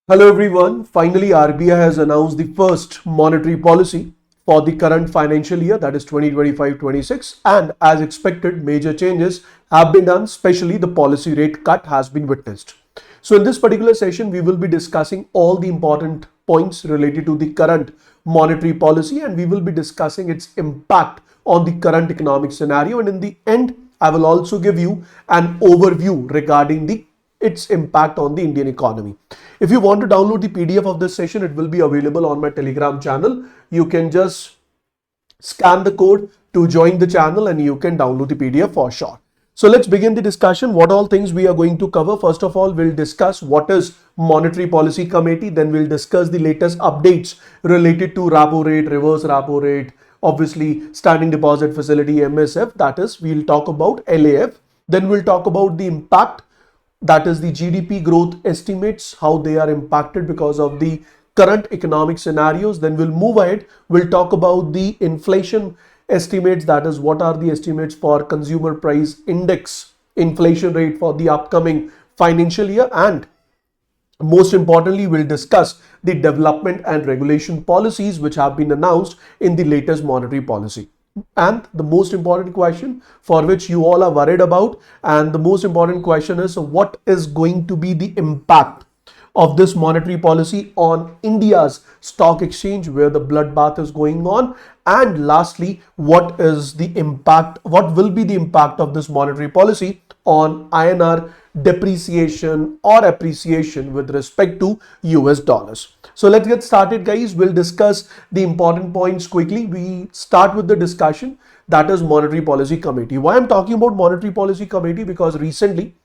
Hello everyone. Finally, RBI has announced the first monetary policy for the current financial year, that is 2025-26, and as expected, major changes have been done, especially the policy rate cut has been witnessed. So in this particular session, we will be discussing all the important points related to the current monetary policy, and we will be discussing its impact on the current economic scenario, and in the end, I will also give you an overview regarding its impact on the Indian economy. If you want to download the PDF of this session, it will be available on my Telegram channel. You can just scan the code to join the channel and you can download the PDF for sure. So let's begin the discussion. What all things we are going to cover. First of all, we'll discuss what is Monetary Policy Committee. Then we'll discuss the latest updates related to repo rate, reverse repo rate, obviously standing deposit facility, MSF. That is, we'll talk about LAF. Then we'll talk about the impact, that is the GDP growth estimates, how they are impacted because of the current economic scenarios. Then we'll move ahead. We'll talk about the inflation estimates, that is what are the estimates for consumer price index inflation rate for the upcoming financial year, and most importantly, we'll discuss the development and regulation policies which have been announced in the latest monetary policy. And the most important question for which you all are worried about, and the most important question is, what is going to be the impact of this monetary policy on India's stock exchange, where the bloodbath is going on? And lastly, what is the impact, what will be the impact of this monetary policy on INR depreciation or appreciation with respect to US dollars? So let's get started, guys. We'll discuss the important points quickly. We start with the discussion, that is Monetary Policy Committee. Why I'm talking about Monetary Policy Committee? Because recently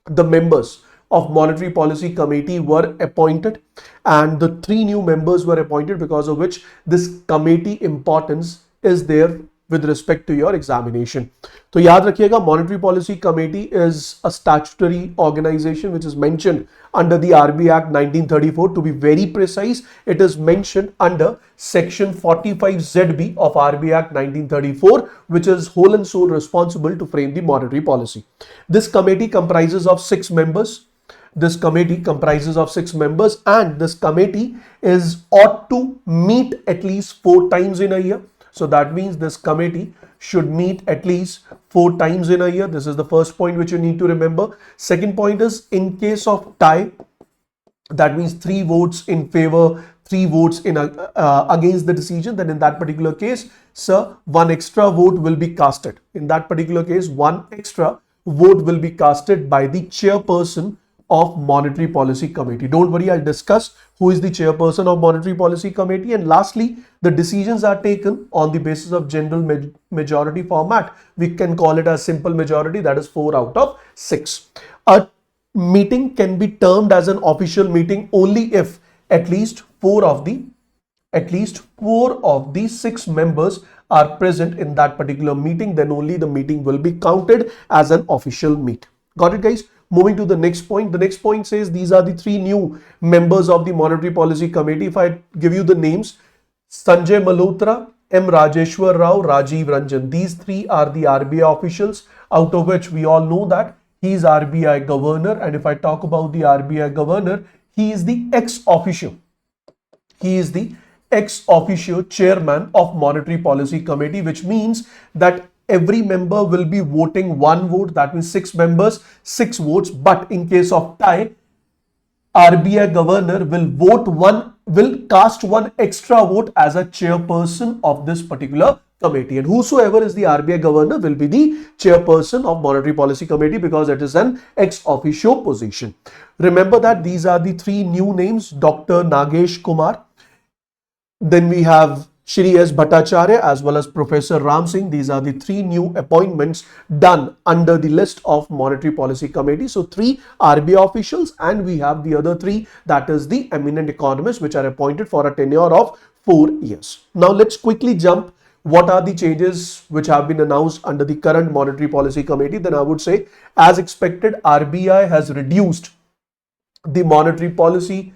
the members of Monetary Policy Committee were appointed, and the 3 new members were appointed, because of which this committee importance is there with respect to your examination. So yaad rakhiyega, Monetary Policy Committee is a statutory organization which is mentioned under the RBI Act 1934. To be very precise, it is mentioned under section 45ZB of RBI Act 1934, which is whole and sole responsible to frame the monetary policy. This committee comprises of 6 members. This committee comprises of 6 members, and this committee ought to meet at least 4 times in a year. So that means this committee should meet at least 4 times in a year. This is the first point which you need to remember. Second point is, in case of tie, that means 3 votes in favor, 3 votes in against the decision, then in that particular case, sir, 1 extra vote will be casted. In that particular case, 1 extra vote will be casted by the chairperson of Monetary Policy Committee. Don't worry, I'll discuss who is the chairperson of Monetary Policy Committee. And lastly, the decisions are taken on the basis of general majority format. We can call it a simple majority, that is 4 out of 6. A meeting can be termed as an official meeting only if at least 4 of the 6 members are present in that particular meeting. Then only the meeting will be counted as an official meet. Got it, guys? Moving to the next point. The next point says these are the 3 new members of the Monetary Policy Committee. If I give you the names, Sanjay Malhotra, M. Rajeshwar Rao, Rajiv Ranjan. These 3 are the RBI officials, out of which we all know that he is RBI Governor. And if I talk about the RBI Governor, he is the ex officio. He is the ex officio chairman of Monetary Policy Committee, which means that every member will be voting 1 vote. That means 6 members, 6 votes. But in case of tie, RBI Governor will cast 1 extra vote as a chairperson of this particular committee. And whosoever is the RBI Governor will be the chairperson of Monetary Policy Committee, because it is an ex officio position. Remember that these are the 3 new names: Dr. Nagesh Kumar. Then we have Shri S. Bhattacharya as well as Professor Ram Singh. These are the 3 new appointments done under the list of Monetary Policy Committee. So 3 RBI officials, and we have the other 3, that is the eminent economists, which are appointed for a tenure of 4 years. Now let's quickly jump. What are the changes which have been announced under the current Monetary Policy Committee? Then I would say, as expected, RBI has reduced the monetary policy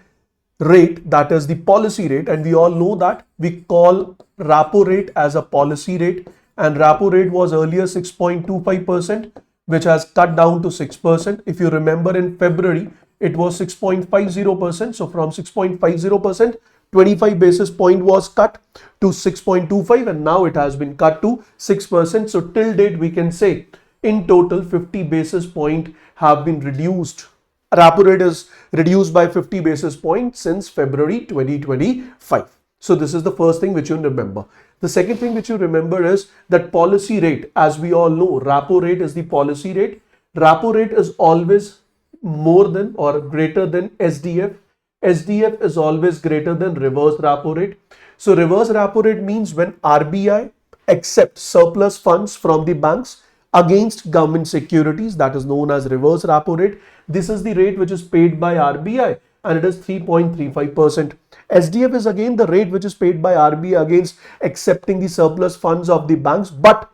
rate, that is the policy rate, and we all know that we call repo rate as a policy rate, and repo rate was earlier 6.25%, which has cut down to 6%. If you remember, in February it was 6.50%. So from 6.50%, 25 basis point was cut to 6.25, and now it has been cut to 6%. So till date, we can say in total 50 basis point have been reduced. Repo rate is reduced by 50 basis points since February 2025. So this is the first thing which you remember. The second thing which you remember is that policy rate. As we all know, repo rate is the policy rate. Repo rate is always more than or greater than SDF. SDF is always greater than reverse repo rate. So reverse repo rate means when RBI accepts surplus funds from the banks against government securities, that is known as reverse repo rate. This is the rate which is paid by RBI, and it is 3.35%. SDF is again the rate which is paid by RBI against accepting the surplus funds of the banks, but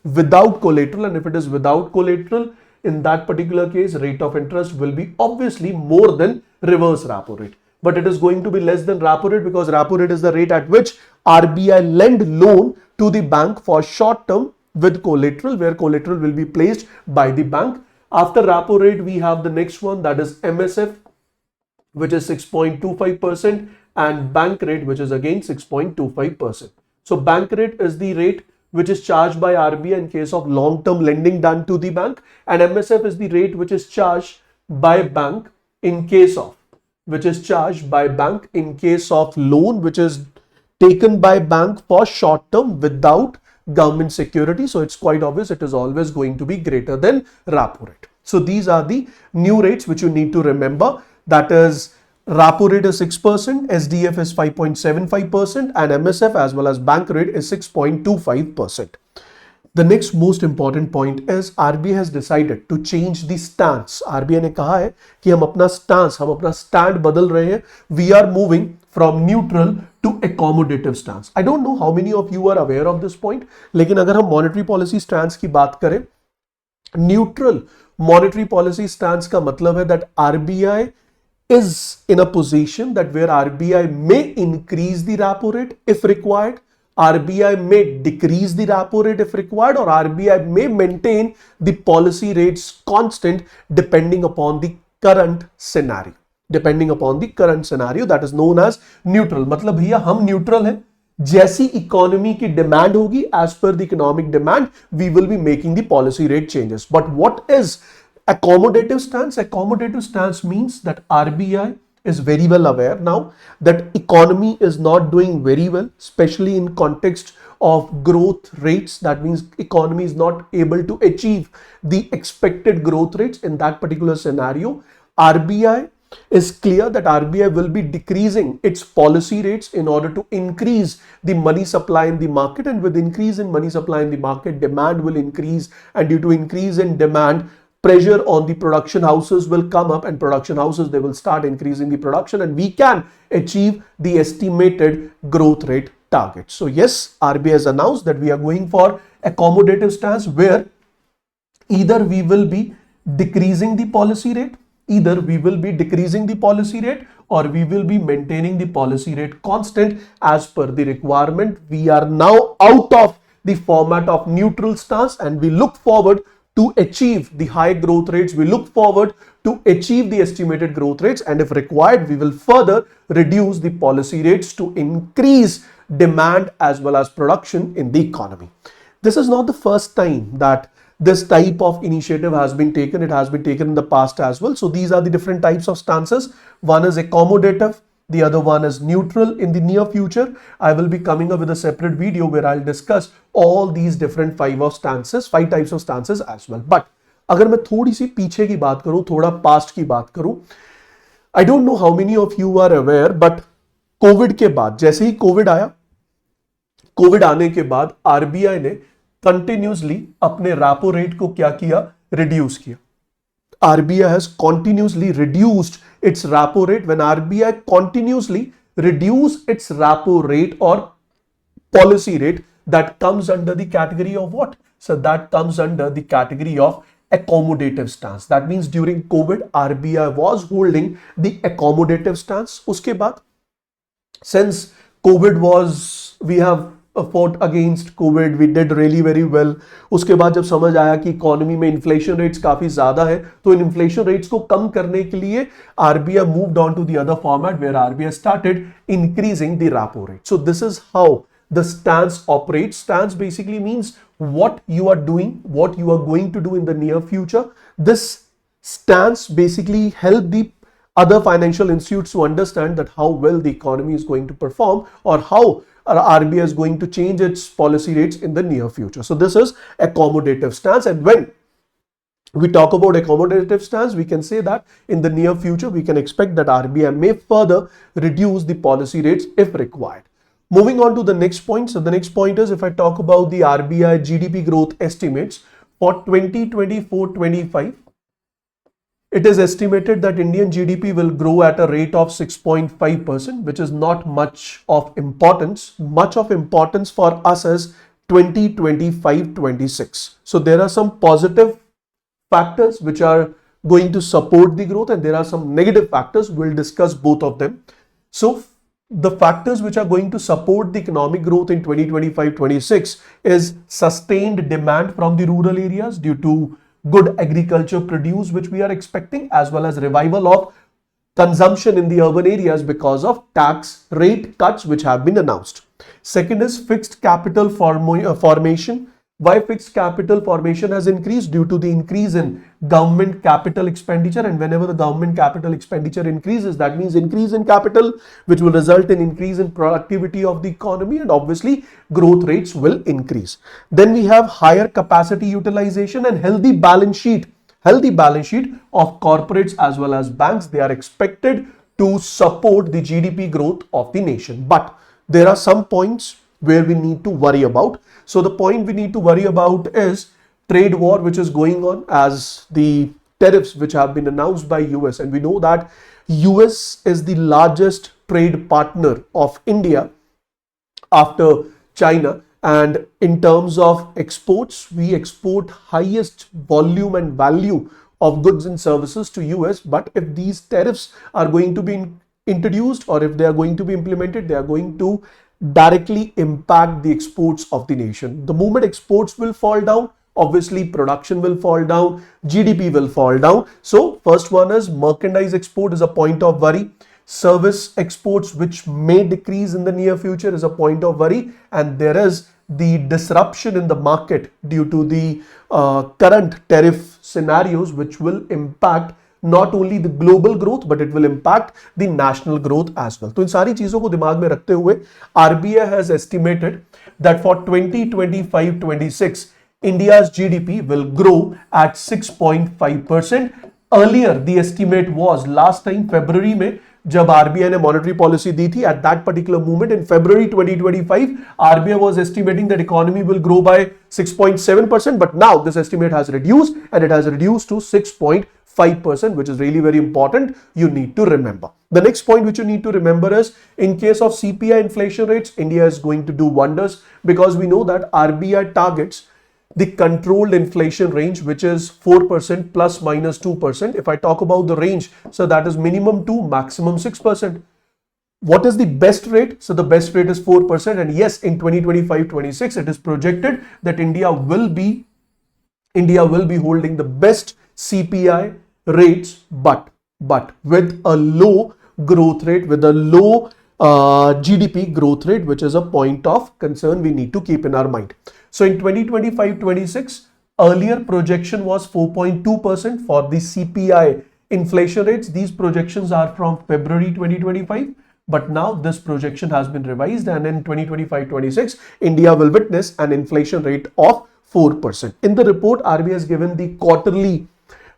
without collateral. And if it is without collateral, in that particular case, rate of interest will be obviously more than reverse repo rate. But it is going to be less than repo rate, because repo rate is the rate at which RBI lend loan to the bank for short term with collateral, where collateral will be placed by the bank. After repo rate, we have the next one, that is MSF, which is 6.25%, and bank rate, which is again 6.25%. So bank rate is the rate which is charged by RBI in case of long-term lending done to the bank, and MSF is the rate which is charged by bank in case of loan which is taken by bank for short term without government security. So it's quite obvious it is always going to be greater than repo rate. So these are the new rates which you need to remember. That is, repo rate is 6%, SDF is 5.75%, and MSF as well as bank rate is 6.25%. The next most important point is RBI has decided to change the stance. RBI ने कहा है कि हम अपना stand बदल रहे हैं. We are moving from neutral to accommodative stance. I don't know how many of you are aware of this point, लेकिन अगर हम monetary policy stance की बात करें, neutral monetary policy stance का मतलब है that RBI is in a position that where RBI may increase the repo rate if required, RBI may decrease the repo rate if required, or RBI may maintain the policy rates constant depending upon the current scenario. That is known as neutral. मतलब भैया हम neutral हैं, जैसी economy की demand होगी, as per the economic demand, we will be making the policy rate changes. But what is accommodative stance? Accommodative stance means that RBI is very well aware now that economy is not doing very well, especially in context of growth rates. That means economy is not able to achieve the expected growth rates. In that particular scenario, RBI is clear that RBI will be decreasing its policy rates in order to increase the money supply in the market, and with increase in money supply in the market, demand will increase, and due to increase in demand, pressure on the production houses will come up, and production houses, they will start increasing the production, and we can achieve the estimated growth rate target. So yes, RBI has announced that we are going for accommodative stance, where either we will be decreasing the policy rate, or we will be maintaining the policy rate constant as per the requirement. We are now out of the format of neutral stance, and we look forward to achieve the high growth rates. We look forward to achieve the estimated growth rates, and if required, we will further reduce the policy rates to increase demand as well as production in the economy. This is not the first time that this type of initiative has been taken. It has been taken in the past as well. So these are the different types of stances. One is accommodative, the other one is neutral. In the near future, I will be coming up with a separate video where I'll discuss all these different five types of stances as well. But अगर मैं थोड़ी सी पीछे की बात करूं, थोड़ा past की बात करूं, I don't know how many of you are aware, but Covid के बाद, जैसे ही कोविड आया, कोविड आने के बाद आरबीआई ने कंटिन्यूसली अपने रेपो रेट को क्या किया, रिड्यूस किया. RBI has continuously reduced its repo rate. When RBI continuously reduce its repo rate or policy rate, that comes under the category of what? So that comes under the category of accommodative stance. That means during COVID, RBI was holding the accommodative stance. Uske baad, since COVID was, we have fought against COVID, we did really very well. उसके बाद जब समझ आया कि economy में inflation rates काफी ज्यादा है, तो इन इन्फ्लेशन रेट्स को कम करने के लिए RBI moved on to the other format where RBI started increasing the repo rate. So this is how the stance operates. Stance basically means what you are doing, what you are going to do in the near future. This stance basically help the other financial institutes to understand that how well the economy is going to perform or how RBI is going to change its policy rates in the near future. So this is accommodative stance, and when we talk about accommodative stance, we can say that in the near future we can expect that RBI may further reduce the policy rates if required. Moving on to the next point. So the next point is, if I talk about the RBI GDP growth estimates for 2024-25, it is estimated that Indian GDP will grow at a rate of 6.5%, which is not much of importance. Much of importance for us is 2025-26. So there are some positive factors which are going to support the growth, and there are some negative factors. We'll discuss both of them. So the factors which are going to support the economic growth in 2025-26 is sustained demand from the rural areas due to good agriculture produce which we are expecting, as well as revival of consumption in the urban areas because of tax rate cuts which have been announced. Second is fixed capital formation. Why fixed capital formation has increased? Due to the increase in government capital expenditure, and whenever the government capital expenditure increases, that means increase in capital, which will result in increase in productivity of the economy, and obviously growth rates will increase. Then we have higher capacity utilization and healthy balance sheet of corporates as well as banks. They are expected to support the GDP growth of the nation. But there are some points where we need to worry about. So the point we need to worry about is trade war which is going on, as the tariffs which have been announced by US, and we know that US is the largest trade partner of India after China, and in terms of exports, we export highest volume and value of goods and services to US. But if these tariffs are going to be introduced, or if they are going to be implemented, they are going to directly impact the exports of the nation. The moment exports will fall down, obviously production will fall down, GDP will fall down. So first one is merchandise export is a point of worry. Service exports, which may decrease in the near future, is a point of worry, and there is the disruption in the market due to the current tariff scenarios, which will impact not only the global growth but it will impact the national growth as well. तो इन सारी चीजों को दिमाग में रखते हुए RBI has estimated that for 2025-26 India's GDP will grow at 6.5%. Earlier the estimate was, last time February में जब RBI ने monetary policy दी थी, at that particular moment in February 2025, RBI was estimating that economy will grow by 6.7%, but now this estimate has reduced, and it has reduced to 6.5%, which is really very important. You need to remember. The next point which you need to remember is, in case of CPI inflation rates, India is going to do wonders, because we know that RBI targets the controlled inflation range, which is 4% plus minus 2%. If I talk about the range, so that is minimum 2, maximum 6%. What is the best rate? So the best rate is 4%. And yes, in 2025-26, it is projected that India will be holding the best CPI rates, but with a low growth rate, with a low GDP growth rate, which is a point of concern we need to keep in our mind. So in 2025-26, earlier projection was 4.2% for the CPI inflation rates. These projections are from February 2025, but now this projection has been revised, and in 2025-26, India will witness an inflation rate of 4%. In the report, RBI has given the quarterly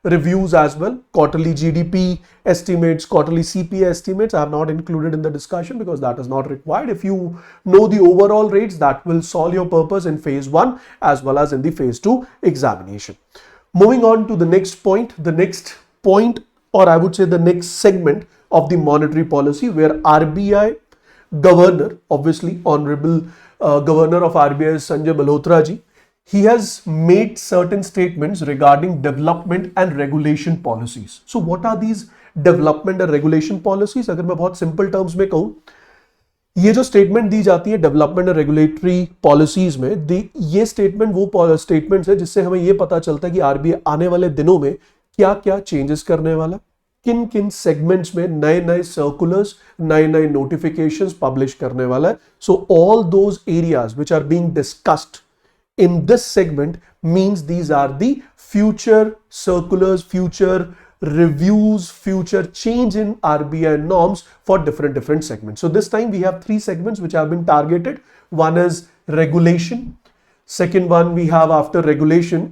reviews as well, quarterly GDP estimates, quarterly CPI estimates. I have not included in the discussion because that is not required. If you know the overall rates, that will solve your purpose in phase 1 as well as in the phase 2 examination. Moving on to the next point, or I would say the next segment of the monetary policy, where RBI Governor, obviously Honorable Governor of RBI Sanjay Malhotra ji, he has made certain statements regarding development and regulation policies. So what are these development and regulation policies? अगर मैं बहुत simple terms में कहूँ, ये जो statement दी जाती है development और रेगुलेटरी पॉलिसीज में, ये स्टेटमेंट वो स्टेटमेंट्स है जिससे हमें ये पता चलता है कि आरबीआई आने वाले दिनों में क्या क्या चेंजेस करने वाला, किन किन सेगमेंट्स में नए नए सर्कुलर्स, नए नए नोटिफिकेशंस पब्लिश करने वाला है. So all those areas which are being discussed in this segment means these are the future circulars, future reviews, future change in RBI norms for different segments. So this time we have three segments which have been targeted. One is regulation. Second one we have after regulation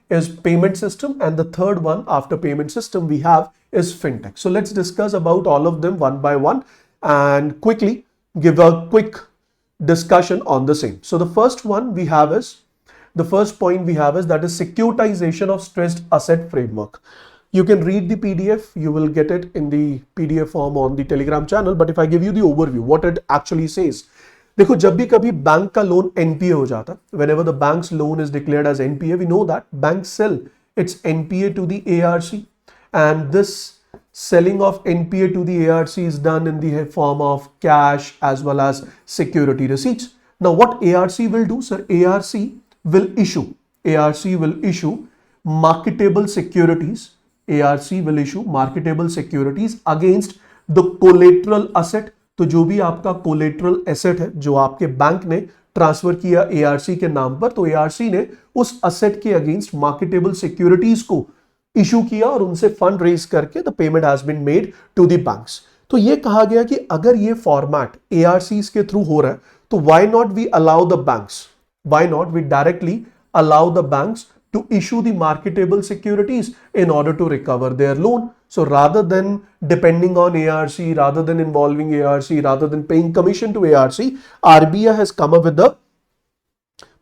is payment system, and the third one after payment system we have is fintech. So let's discuss about all of them one by one and quickly give a quick discussion on the same. So the first point we have is that is securitization of stressed asset framework. You can read the PDF, you will get it in the PDF form on the Telegram channel, but if I give you the overview, what it actually says. देखो, जब भी कभी bank का loan NPA हो जाता, whenever the bank's loan is declared as NPA, we know that banks sell its NPA to the ARC, and this selling of NPA to the ARC is done in the form of cash as well as security receipts. Now what ARC will do, sir? ARC will issue marketable securities. ARC will issue marketable securities against the collateral asset. तो जो भी आपका collateral asset है जो आपके bank ने transfer किया ARC के नाम पर, तो ARC ने उस asset के अगेंस्ट marketable securities को इशू किया और उनसे फंड रेज करके the payment has been made to the banks. तो ये कहा गया कि अगर ये फॉर्मेट ARCs के थ्रू हो रहा है तो why not we directly allow the banks to issue the marketable securities in order to recover their loan. So rather than depending on ARC, rather than involving ARC, rather than paying commission to ARC, RBI has come up with the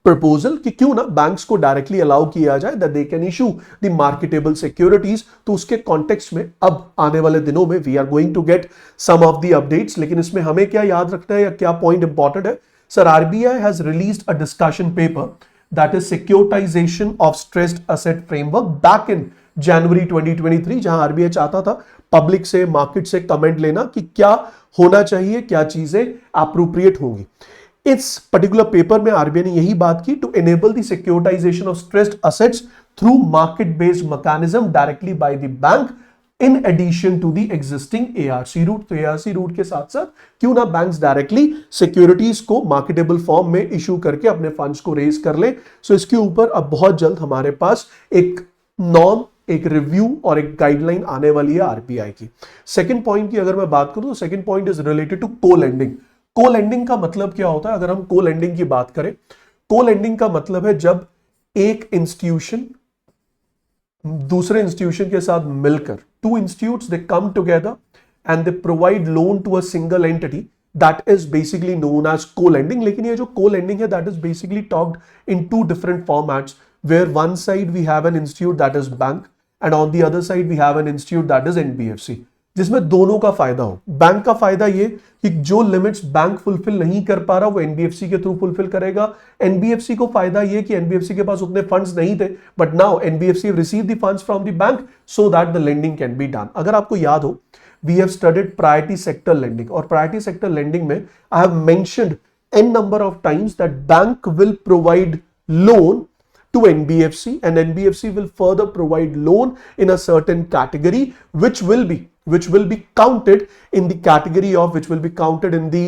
proposal कि क्यों ना banks को directly allow किया जाए that they can issue the marketable securities. तो उसके context में अब आने वाले दिनों में we are going to get some of the updates. लेकिन इसमें हमें क्या याद रखना है या क्या पॉइंट इंपॉर्टेंट है, sir? RBI has released a discussion paper that is securitisation of stressed asset framework back in January 2023, जहां आरबीआई चाहता था पब्लिक से, मार्केट से कमेंट लेना कि क्या होना चाहिए, क्या चीजें अप्रोप्रिएट होंगी. इस पर्टिकुलर पेपर में आरबीआई ने यही बात की, to enable the securitisation of stressed assets through market based mechanism directly by the bank in addition to the existing ARC route. तो एआरसी रूट के साथ साथ क्यों ना बैंक्स डायरेक्टली सिक्योरिटीज को मार्केटेबल फॉर्म में इशू करके अपने फंड्स को रेज कर ले. सो इसके ऊपर अब बहुत जल्द हमारे पास एक नॉर्म, एक रिव्यू और एक गाइडलाइन आने वाली है आरबीआई की. सेकंड पॉइंट की अगर मैं बात करूं तो second point is related to co lending. Co lending का मतलब क्या होता है? अगर हम को लेंडिंग की बात करें, को लेंडिंग का मतलब है जब एक इंस्टीट्यूशन दूसरे इंस्टीट्यूशन के साथ मिलकर, two institutes they come together and they provide loan to a single entity, that is basically known as co lending. लेकिन ये जो को लेंडिंग है that is basically talked in two different formats, where one side we have an institute that is bank and on the other side we have an institute that is NBFC, जिसमें दोनों का फायदा हो. Bank का फायदा ये कि जो लिमिट्स बैंक फुलफिल नहीं कर पा रहा वो एनबीएफसी के थ्रू फुलफिल करेगा. एनबीएफसी को फायदा ये कि एनबीएफसी के पास उतने फंड्स नहीं थे, but now NBFC have received the funds from the bank so that the lending can be done. अगर आपको याद हो, we have studied priority sector lending, और प्रायोरिटी सेक्टर लेंडिंग में I have mentioned an number of times that bank will provide loan to NBFC and NBFC will further provide loan in a certain category which will be counted in the category of which will be counted in the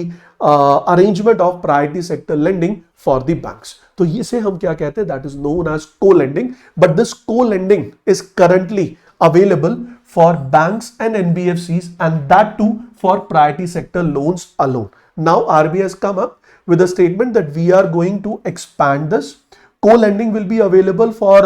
arrangement of priority sector lending for the banks. तो इसे हम क्या कहते हैं? That is known as co-lending. But this co-lending is currently available for banks and NBFCs, and that too for priority sector loans alone. Now RBI has come up with a statement that we are going to expand this. Co-lending will be available for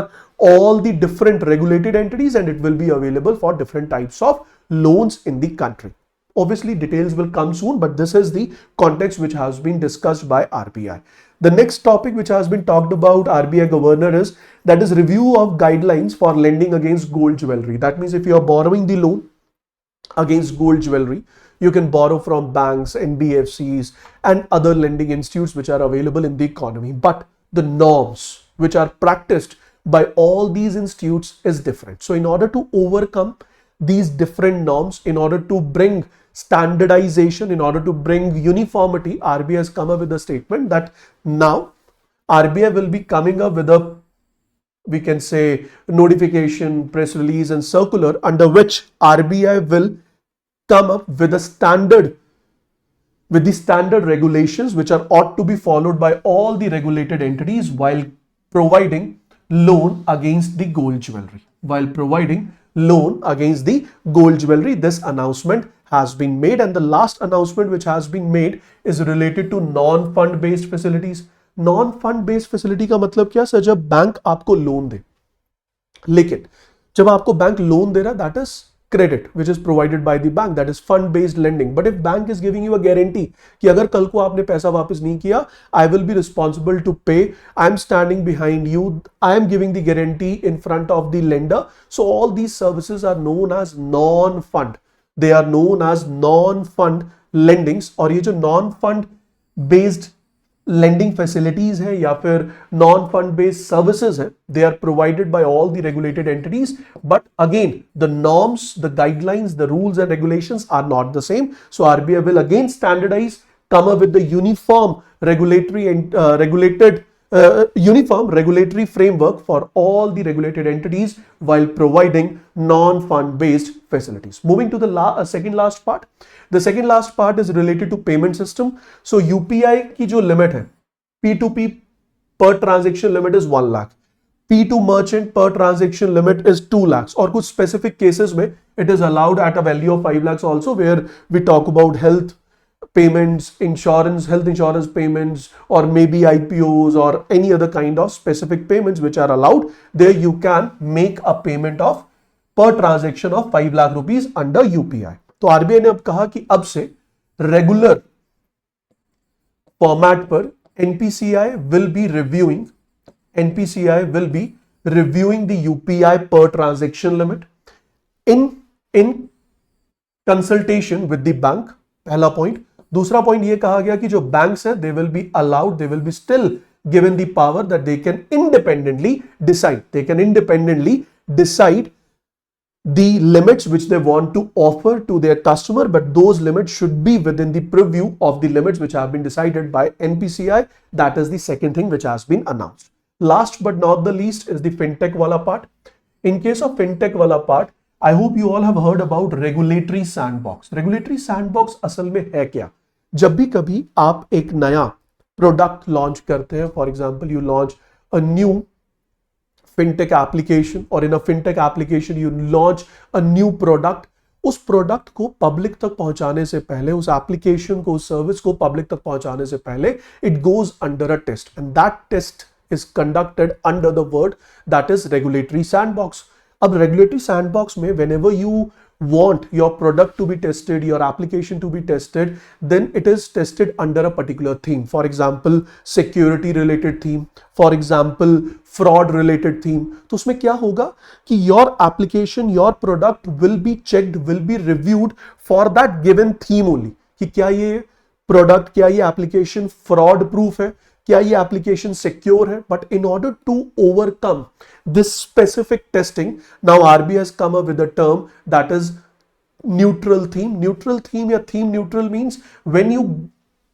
all the different regulated entities and it will be available for different types of loans in the country. Obviously, details will come soon, but this is the context which has been discussed by RBI. The next topic which has been talked about RBI Governor is that is review of guidelines for lending against gold jewelry. That means if you are borrowing the loan against gold jewelry, you can borrow from banks, NBFCs and other lending institutes which are available in the economy. But the norms which are practiced by all these institutes is different. So in order to overcome these different norms, in order to bring standardization, in order to bring uniformity, RBI has come up with a statement that now RBI will be coming up with a, we can say, notification, press release and circular, under which RBI will come up with a standard, with the standard regulations which are ought to be followed by all the regulated entities while providing loan against the gold jewelry. While providing loan against the gold jewelry, this announcement has been made. And the last announcement which has been made is related to non-fund based facilities. Non-fund based facility का मतलब क्या sir? जब bank आपको loan दे, लेकिन जब आपको bank loan दे रहा है, that is credit which is provided by the bank, that is fund based lending. But if bank is giving you a guarantee कि अगर कल को आपने पैसा वापस नहीं किया, I will be responsible to pay, I am standing behind you, I am giving the guarantee in front of the lender. So all these services are known as non-fund, they are known as non-fund lendings. और ये जो non-fund based lending facilities है या फिर non-fund based services है, they are provided by all the regulated entities. But again, the norms, the guidelines, the rules and regulations are not the same. So RBI will again standardize, come up with the uniform regulatory and uniform regulatory framework for all the regulated entities while providing non-fund based facilities. Moving to the second last part. The second last part is related to payment system. So UPI की जो limit है, P2P per transaction limit is 1 lakh. P2 merchant per transaction limit is 2 lakhs. और कुछ specific cases में it is allowed at a value of 5 lakhs also, where we talk about health payments, insurance, health insurance payments, or maybe IPOs or any other kind of specific payments which are allowed. There you can make a payment of per transaction of 5 lakh rupees under UPI. तो RBI ने अब कहा कि अब से regular format पर NPCI will be reviewing the UPI पर transaction limit in consultation with the bank. पहला पॉइंट. दूसरा पॉइंट ये कहा गया कि जो बैंक्स हैं, they will be allowed, they will be still given the power that they can independently decide the limits which they want to offer to their customer, but those limits should be within the purview of the limits which have been decided by NPCI. That is the second thing which has been announced. Last but not the least is the fintech wala part. In case of fintech wala part, I hope you all have heard about regulatory sandbox. Regulatory sandbox असल में है क्या? जब भी कभी आप एक नया प्रोडक्ट लॉन्च करते हैं, for example you launch a new fintech application, or in a fintech application you launch a new product, उस प्रोडक्ट को पब्लिक तक पहुंचाने से पहले, उस एप्लीकेशन को, उस सर्विस को पब्लिक तक पहुंचाने से पहले, it goes under a test, and that test is conducted under the word that is regulatory sandbox. अब regulatory sandbox में whenever you want your product to be tested, your application to be tested, then it is tested under a particular theme. For example, security related theme, for example, fraud related theme. तो उसमें क्या होगा कि your application, your product will be checked, will be reviewed for that given theme only. कि क्या ये product, क्या ये application fraud proof है, क्या ये एप्लीकेशन सिक्योर है. But in order to overcome this specific testing, now RBI has come up with a term that is neutral theme. Neutral theme या theme neutral means when you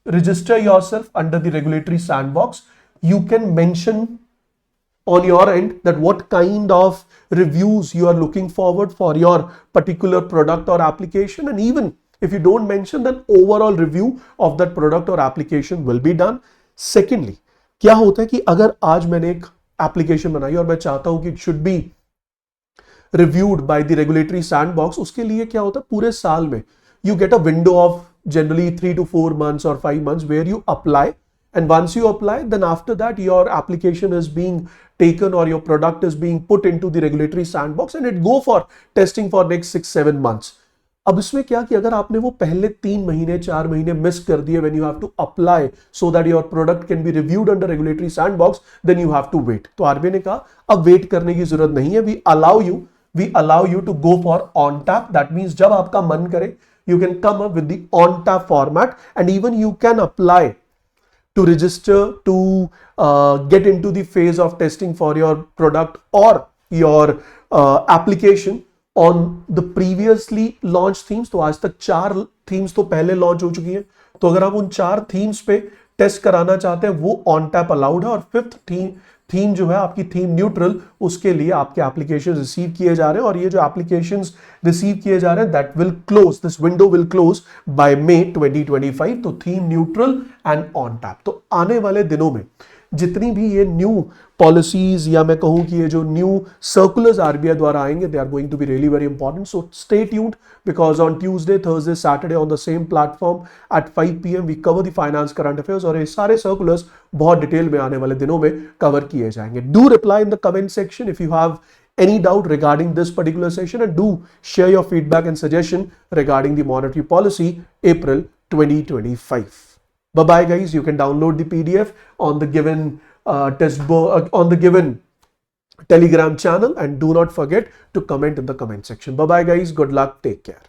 register yourself under the regulatory sandbox, you can mention on your end that what kind of reviews you are looking forward for your particular product or application, and even if you don't mention, then overall review of that product or application will be done. Secondly क्या होता है कि अगर आज मैंने एक application बनाई और मैं चाहता हूं कि it should be reviewed by the regulatory sandbox, उसके लिए क्या होता है, पूरे साल में you get a window of generally 3 to 4 months or 5 months where you apply, and once you apply, then after that your application is being taken or your product is being put into the regulatory sandbox and it go for testing for next 6-7 months. अब इसमें क्या कि अगर आपने वो पहले 3 महीने 4 महीने मिस कर दिए when you have to apply so that your product can be reviewed under regulatory sandbox, then you have to wait. तो आरबीआई ने कहा अब वेट करने की जरूरत नहीं है, we allow you to go for on tap. That means जब आपका मन करे you can come up with the on tap format, and even you can apply to register to get into the phase of testing for your product or your application on the previously launch themes. तो आज तक 4 themes तो पहले launch हो चुकी हैं, तो अगर आप उन 4 थीम्स पे टेस्ट कराना चाहते हैं वो ऑन टैप अलाउड है। और 5th थीम जो है आपकी थीम न्यूट्रल, उसके लिए आपके एप्लीकेशन रिसीव किए जा रहे हैं, और ये जो एप्लीकेशन रिसीव किए जा रहे हैं that will close, this window will close by May 2025। तो theme neutral and on tap. तो आने वाले दिनों में जितनी भी ये न्यू पॉलिसीज या मैं कहूं कि ये जो न्यू सर्कुलर्स आरबीआई द्वारा आएंगे, they are going to be really very important. So stay tuned because on Tuesday, Thursday, Saturday on the same platform at 5 PM we cover the finance current affairs, और ये सारे circulars बहुत detail में आने वाले दिनों में कवर किए जाएंगे। Do reply in the comment section if you have any doubt regarding this particular session, and do share your feedback and suggestion regarding the monetary policy April 2025. Bye bye guys. You can download the PDF on the given on the given Telegram channel, and do not forget to comment in the comment section. Bye bye guys. Good luck. Take care.